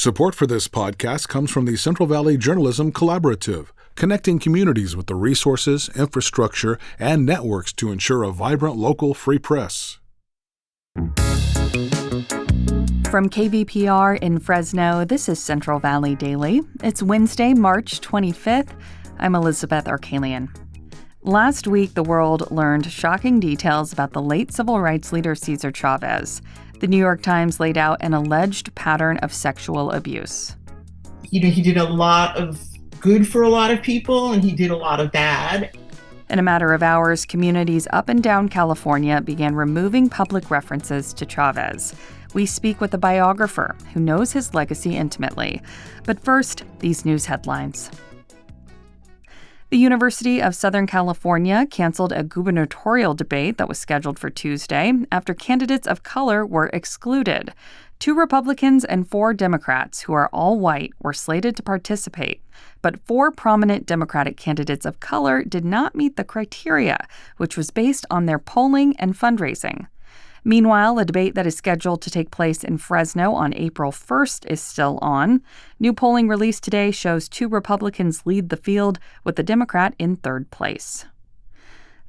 Support for this podcast comes from the Central Valley Journalism Collaborative, connecting communities with the resources, infrastructure, and networks to ensure a vibrant local free press. From KVPR in Fresno, this is Central Valley Daily. It's Wednesday, March 25th. I'm Elizabeth Arkalian. Last week, the world learned shocking details about the late civil rights leader Cesar Chavez. The New York Times laid out an alleged pattern of sexual abuse. He did a lot of good for a lot of people, and he did a lot of bad. In a matter of hours, communities up and down California began removing public references to Chavez. We speak with a biographer who knows his legacy intimately. But first, these news headlines. The University of Southern California canceled a gubernatorial debate that was scheduled for Tuesday after candidates of color were excluded. 2 Republicans and 4 Democrats, who are all white, were slated to participate. But 4 prominent Democratic candidates of color did not meet the criteria, which was based on their polling and fundraising. Meanwhile, a debate that is scheduled to take place in Fresno on April 1st is still on. New polling released today shows 2 Republicans lead the field, with the Democrat in 3rd place.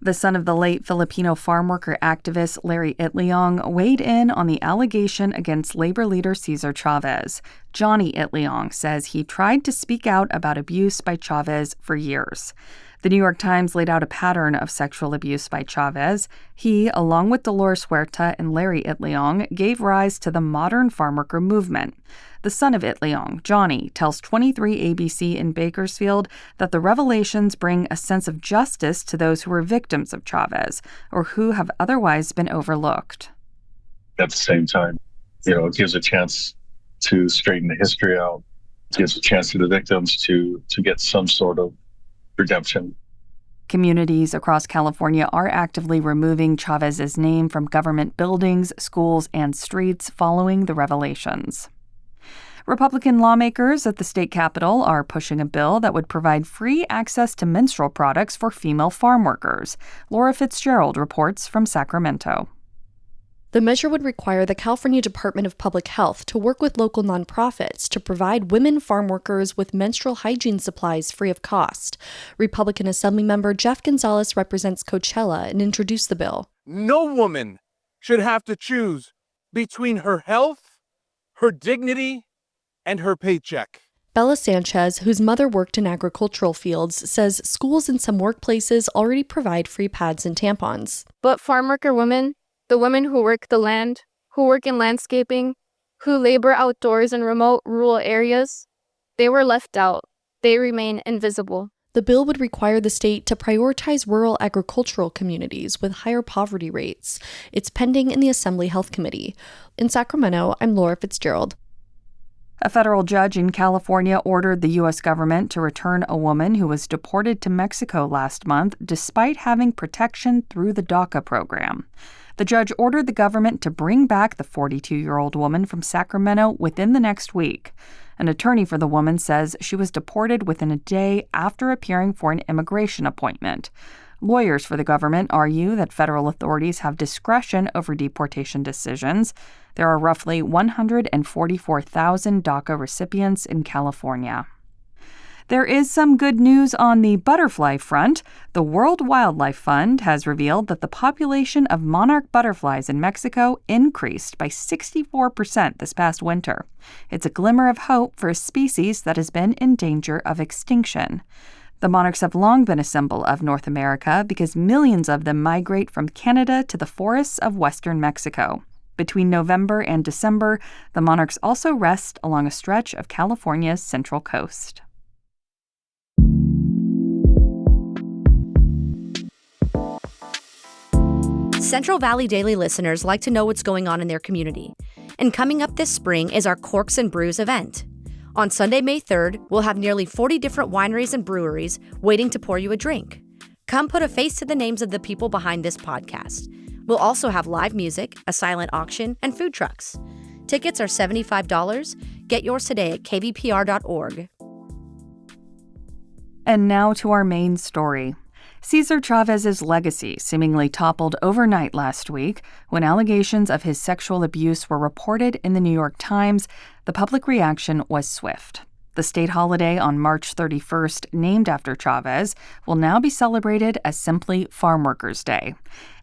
The son of the late Filipino farmworker activist Larry Itliong weighed in on the allegation against labor leader Cesar Chavez. Johnny Itliong says he tried to speak out about abuse by Chavez for years. The New York Times laid out a pattern of sexual abuse by Chavez. He, along with Dolores Huerta and Larry Itliong, gave rise to the modern farmworker movement. The son of Itliong, Johnny, tells 23 ABC in Bakersfield that the revelations bring a sense of justice to those who were victims of Chavez or who have otherwise been overlooked. At the same time, it gives a chance to straighten the history out. It gives a chance to the victims to get some sort of redemption. Communities across California are actively removing Chavez's name from government buildings, schools, and streets following the revelations. Republican lawmakers at the state capitol are pushing a bill that would provide free access to menstrual products for female farm workers. Laura Fitzgerald reports from Sacramento. The measure would require the California Department of Public Health to work with local nonprofits to provide women farm workers with menstrual hygiene supplies free of cost. Republican Assemblymember Jeff Gonzalez represents Coachella and introduced the bill. No woman should have to choose between her health, her dignity, and her paycheck. Bella Sanchez, whose mother worked in agricultural fields, says schools and some workplaces already provide free pads and tampons. But farm worker women, the women who work the land, who work in landscaping, who labor outdoors in remote rural areas, they were left out. They remain invisible. The bill would require the state to prioritize rural agricultural communities with higher poverty rates. It's pending in the Assembly Health Committee. In Sacramento, I'm Laura Fitzgerald. A federal judge in California ordered the U.S. government to return a woman who was deported to Mexico last month despite having protection through the DACA program. The judge ordered the government to bring back the 42-year-old woman from Sacramento within the next week. An attorney for the woman says she was deported within a day after appearing for an immigration appointment. Lawyers for the government argue that federal authorities have discretion over deportation decisions. There are roughly 144,000 DACA recipients in California. There is some good news on the butterfly front. The World Wildlife Fund has revealed that the population of monarch butterflies in Mexico increased by 64% this past winter. It's a glimmer of hope for a species that has been in danger of extinction. The monarchs have long been a symbol of North America because millions of them migrate from Canada to the forests of western Mexico. Between November and December, the monarchs also rest along a stretch of California's central coast. Central Valley Daily listeners like to know what's going on in their community. And coming up this spring is our Corks and Brews event. On Sunday, May 3rd, we'll have nearly 40 different wineries and breweries waiting to pour you a drink. Come put a face to the names of the people behind this podcast. We'll also have live music, a silent auction, and food trucks. Tickets are $75. Get yours today at kvpr.org. And now to our main story. Cesar Chavez's legacy seemingly toppled overnight last week when allegations of his sexual abuse were reported in the New York Times. The public reaction was swift. The state holiday on March 31st, named after Chavez, will now be celebrated as simply Farmworkers Day.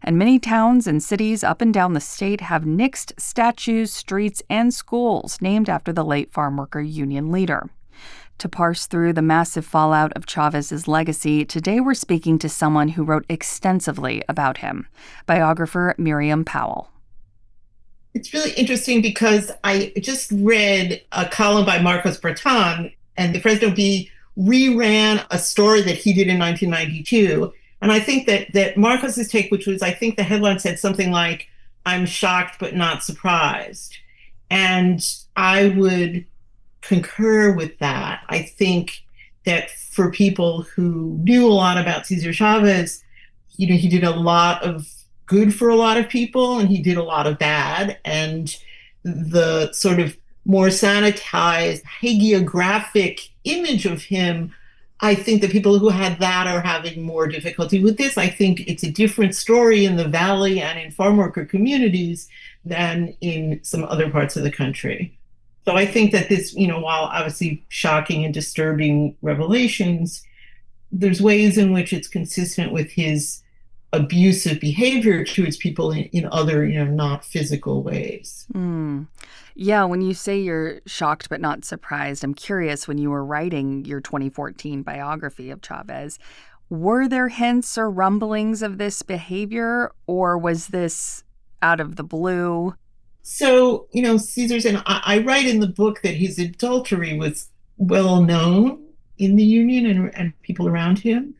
And many towns and cities up and down the state have nixed statues, streets, and schools named after the late farmworker union leader. To parse through the massive fallout of Chavez's legacy, today we're speaking to someone who wrote extensively about him, biographer Miriam Pawel. It's really interesting because I just read a column by Marcos Breton, and the Fresno Bee reran a story that he did in 1992. And I think that Marcos's take, which was, I think the headline said something like, "I'm shocked but not surprised." And I would concur with that. I think that for people who knew a lot about Cesar Chavez, he did a lot of good for a lot of people, and he did a lot of bad. And the sort of more sanitized hagiographic image of him, I think the people who had that are having more difficulty with this. I think it's a different story in the Valley and in farm worker communities than in some other parts of the country. So I think that this, while obviously shocking and disturbing revelations, there's ways in which it's consistent with his abusive behavior towards people in other, not physical ways. Yeah, when you say you're shocked but not surprised, I'm curious, when you were writing your 2014 biography of Chavez, were there hints or rumblings of this behavior, or was this out of the blue? So, Cesar's, and I write in the book that his adultery was well known in the Union and people around him.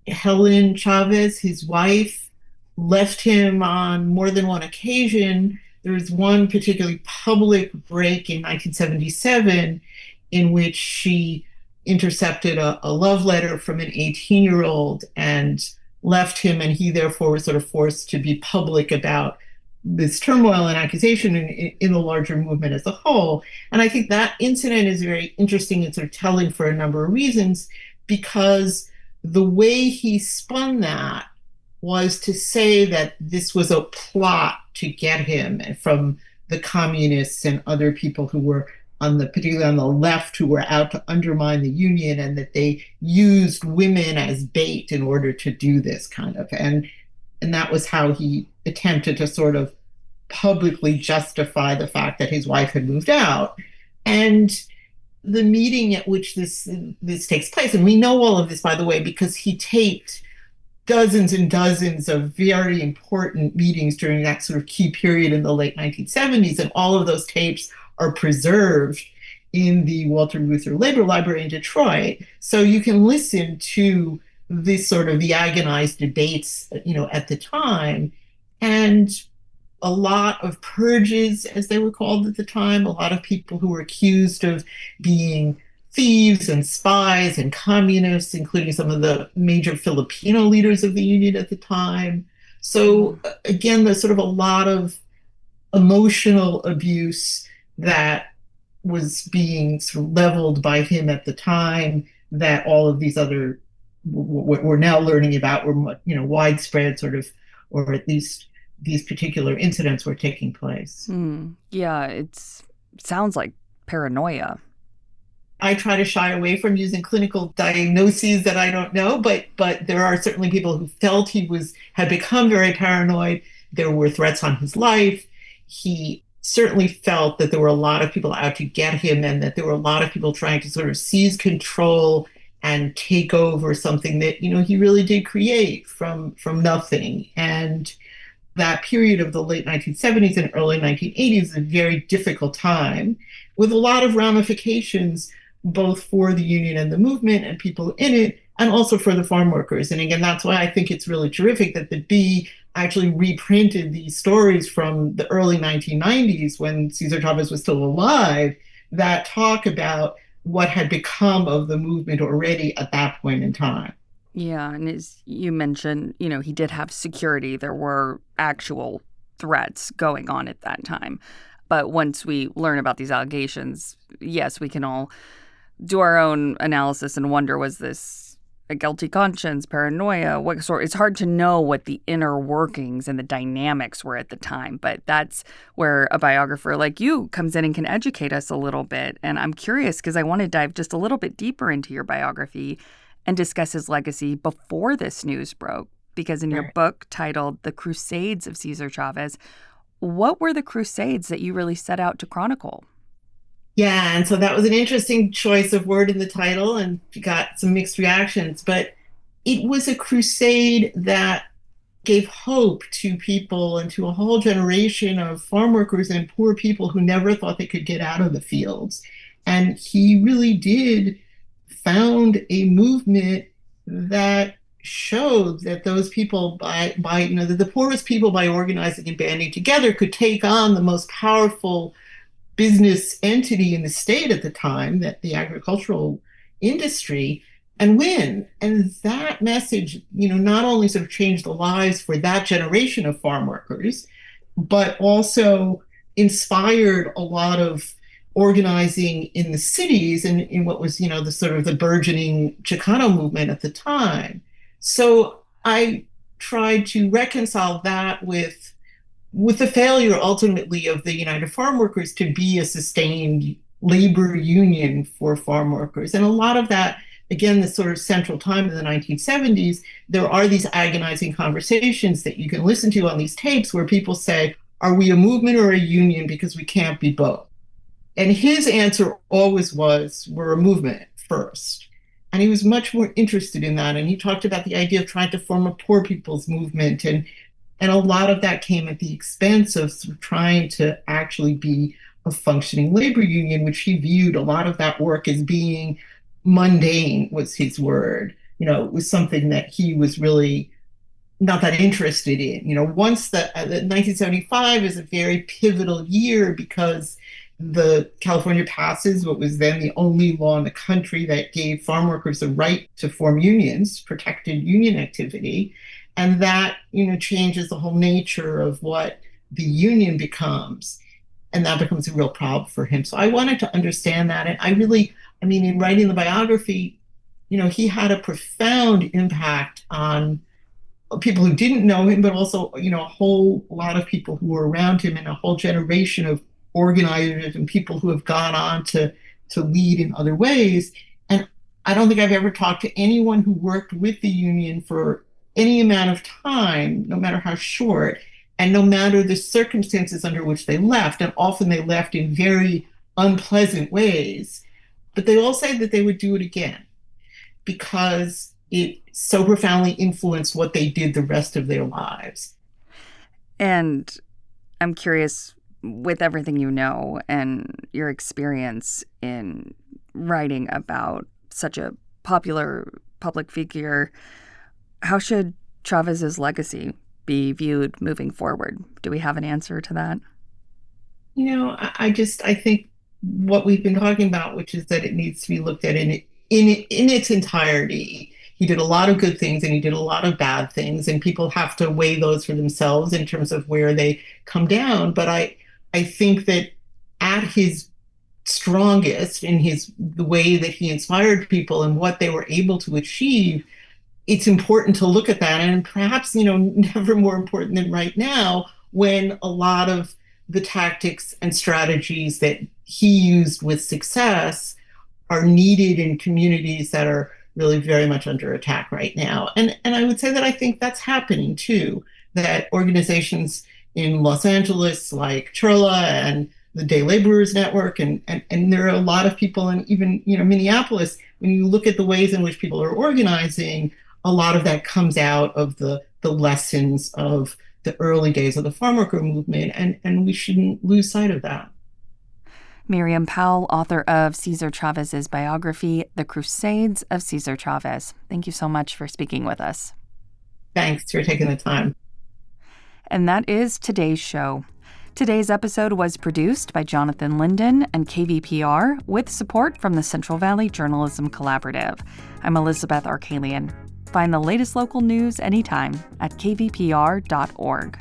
Helen Chavez, his wife, left him on more than one occasion. There was one particularly public break in 1977 in which she intercepted a love letter from an 18-year-old and left him, and he therefore was sort of forced to be public about this turmoil and accusation in the larger movement as a whole. And I think that incident is very interesting and sort of telling for a number of reasons, because the way he spun that was to say that this was a plot to get him from the communists and other people who were particularly on the left, who were out to undermine the Union, and that they used women as bait in order to do this kind of. And that was how he attempted to sort of publicly justify the fact that his wife had moved out. And the meeting at which this takes place, and we know all of this, by the way, because he taped dozens and dozens of very important meetings during that sort of key period in the late 1970s, and all of those tapes are preserved in the Walter Reuther Labor Library in Detroit. So you can listen to this sort of the agonized debates, at the time, and a lot of purges, as they were called at the time, a lot of people who were accused of being thieves and spies and communists, including some of the major Filipino leaders of the Union at the time. So again, there's sort of a lot of emotional abuse that was being sort of leveled by him at the time, that all of these other, what we're now learning about, were, widespread sort of, or at least these particular incidents were taking place. Yeah, it sounds like paranoia. I try to shy away from using clinical diagnoses that I don't know, but there are certainly people who felt he had become very paranoid. There were threats on his life. He certainly felt that there were a lot of people out to get him, and that there were a lot of people trying to sort of seize control and take over something that, he really did create from nothing. And that period of the late 1970s and early 1980s is a very difficult time, with a lot of ramifications, both for the Union and the movement and people in it, and also for the farm workers. And again, that's why I think it's really terrific that the Bee actually reprinted these stories from the early 1990s, when Cesar Chavez was still alive, that talk about what had become of the movement already at that point in time. Yeah, and as you mentioned, he did have security. There were actual threats going on at that time. But once we learn about these allegations, yes, we can all do our own analysis and wonder, was this a guilty conscience, paranoia, what sort. It's hard to know what the inner workings and the dynamics were at the time, but that's where a biographer like you comes in and can educate us a little bit. And I'm curious because I want to dive just a little bit deeper into your biography and discuss his legacy before this news broke. Because in your book titled The Crusades of Cesar Chavez, what were the Crusades that you really set out to chronicle? Yeah, and so that was an interesting choice of word in the title and got some mixed reactions. But it was a crusade that gave hope to people and to a whole generation of farm workers and poor people who never thought they could get out of the fields. And he really did found a movement that showed that those people that the poorest people by organizing and banding together could take on the most powerful business entity in the state at the time, that the agricultural industry, and win. And that message, not only sort of changed the lives for that generation of farm workers, but also inspired a lot of organizing in the cities and in what was, the sort of the burgeoning Chicano movement at the time. So I tried to reconcile that with the failure ultimately of the United Farm Workers to be a sustained labor union for farm workers. And a lot of that, again, the sort of central time in the 1970s, there are these agonizing conversations that you can listen to on these tapes where people say, are we a movement or a union? Because we can't be both. And his answer always was, we're a movement first. And he was much more interested in that. And he talked about the idea of trying to form a poor people's movement. And a lot of that came at the expense of sort of trying to actually be a functioning labor union, which he viewed a lot of that work as being mundane, was his word. It was something that he was really not that interested in. Once the 1975 is a very pivotal year because the California passes what was then the only law in the country that gave farm workers the right to form unions, protected union activity. And that, changes the whole nature of what the union becomes. And that becomes a real problem for him. So I wanted to understand that. And in writing the biography, he had a profound impact on people who didn't know him, but also, a whole lot of people who were around him and a whole generation of organizers and people who have gone on to lead in other ways. And I don't think I've ever talked to anyone who worked with the union for any amount of time, no matter how short, and no matter the circumstances under which they left. And often they left in very unpleasant ways, but they all say that they would do it again because it so profoundly influenced what they did the rest of their lives. And I'm curious, with everything you know and your experience in writing about such a popular public figure, how should Chavez's legacy be viewed moving forward? Do we have an answer to that? I think what we've been talking about, which is that it needs to be looked at in its entirety. He did a lot of good things and he did a lot of bad things, and people have to weigh those for themselves in terms of where they come down. But I think that at his strongest, in the way that he inspired people and what they were able to achieve, it's important to look at that. And perhaps, never more important than right now, when a lot of the tactics and strategies that he used with success are needed in communities that are really very much under attack right now. And I would say that I think that's happening too, that organizations in Los Angeles like Churla and the Day Laborers Network, and there are a lot of people in even, Minneapolis, when you look at the ways in which people are organizing, a lot of that comes out of the lessons of the early days of the farm worker movement, and we shouldn't lose sight of that. Miriam Pawel, author of Cesar Chavez's biography, The Crusades of Cesar Chavez. Thank you so much for speaking with us. Thanks for taking the time. And that is today's show. Today's episode was produced by Jonathan Linden and KVPR with support from the Central Valley Journalism Collaborative. I'm Elizabeth Arkalian. Find the latest local news anytime at kvpr.org.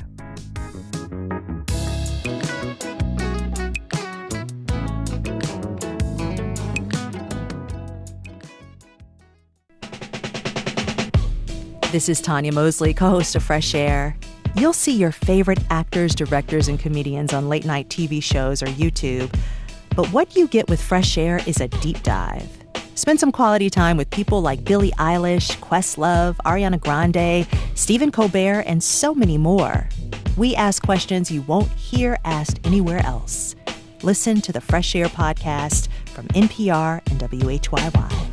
This is Tanya Mosley, co-host of Fresh Air. You'll see your favorite actors, directors, and comedians on late-night TV shows or YouTube. But what you get with Fresh Air is a deep dive. Spend some quality time with people like Billie Eilish, Questlove, Ariana Grande, Stephen Colbert, and so many more. We ask questions you won't hear asked anywhere else. Listen to the Fresh Air podcast from NPR and WHYY.